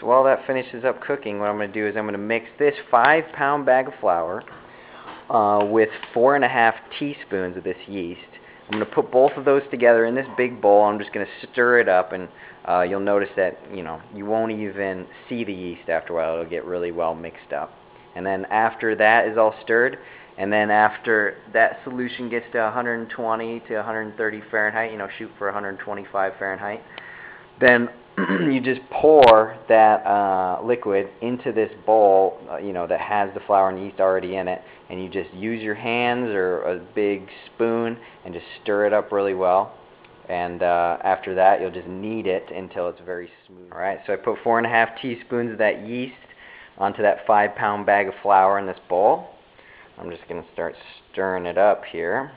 So while that finishes up cooking, what I'm going to do is I'm going to mix this 5-pound bag of flour with 4.5 teaspoons of this yeast. I'm going to put both of those together in this big bowl. I'm just going to stir it up, and you'll notice that you won't even see the yeast after a while. It'll get really well mixed up. And then after that is all stirred, and then after that solution gets to 120 to 130 Fahrenheit, shoot for 125 Fahrenheit, then you just pour that liquid into this bowl, that has the flour and yeast already in it, and you just use your hands or a big spoon and just stir it up really well. And after that, you'll just knead it until it's very smooth. All right, so I put 4.5 teaspoons of that yeast onto that 5-pound bag of flour in this bowl. I'm just going to start stirring it up here.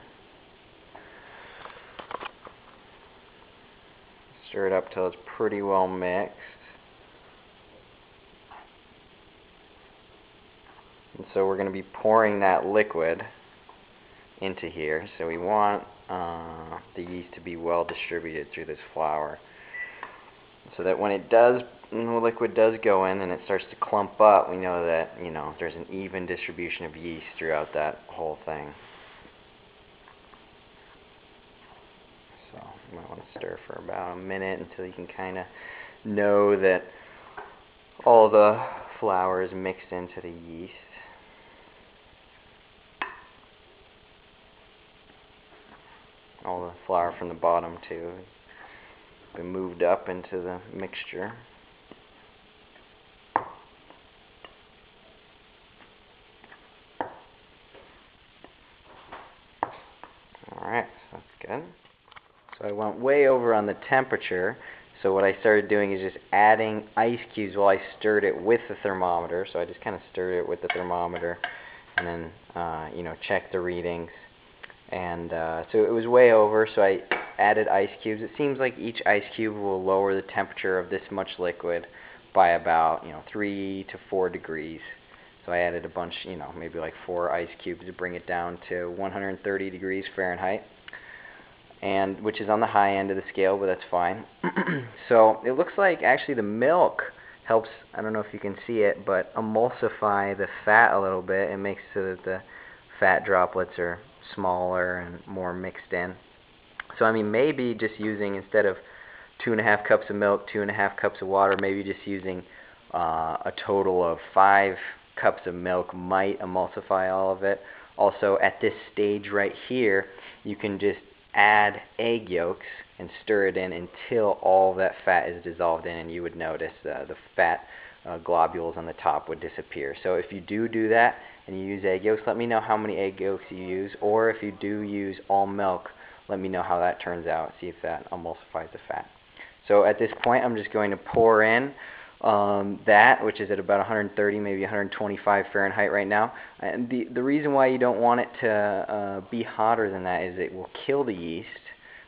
Stir it up till it's pretty well mixed. And so we're going to be pouring that liquid into here. So we want the yeast to be well distributed through this flour, so that when the liquid does go in and it starts to clump up, we know that there's an even distribution of yeast throughout that whole thing. So you might want to stir for about a minute until you can kind of know that all the flour is mixed into the yeast. All the flour from the bottom too has been moved up into the mixture. Alright, so that's good. So I went way over on the temperature, so what I started doing is just adding ice cubes while I stirred it with the thermometer. So I just kind of stirred it with the thermometer and then checked the readings. And so it was way over, so I added ice cubes. It seems like each ice cube will lower the temperature of this much liquid by about 3 to 4 degrees. So I added a bunch, maybe like 4 ice cubes to bring it down to 130 degrees Fahrenheit, and which is on the high end of the scale, but that's fine. So it looks like actually the milk helps, I don't know if you can see it, but emulsify the fat a little bit. It makes so that the fat droplets are smaller and more mixed in. So I mean, maybe just using, instead of 2.5 cups of milk, 2.5 cups of water, maybe just using a total of 5 cups of milk might emulsify all of it. Also, at this stage right here, you can just add egg yolks and stir it in until all that fat is dissolved in, and you would notice the fat globules on the top would disappear. So if you do that and you use egg yolks, let me know how many egg yolks you use, or if you do use all milk, let me know how that turns out, see if that emulsifies the fat. So at this point, I'm just going to pour in that, which is at about 130, maybe 125 Fahrenheit right now. And the reason why you don't want it to be hotter than that is it will kill the yeast,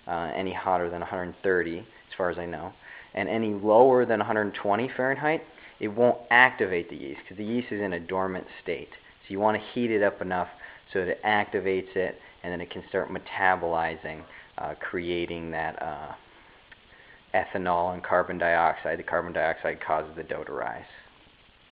any hotter than 130, as far as I know. And any lower than 120 Fahrenheit, it won't activate the yeast, because the yeast is in a dormant state. So you want to heat it up enough so that it activates it, and then it can start metabolizing, creating that ethanol and carbon dioxide. The carbon dioxide causes the dough to rise.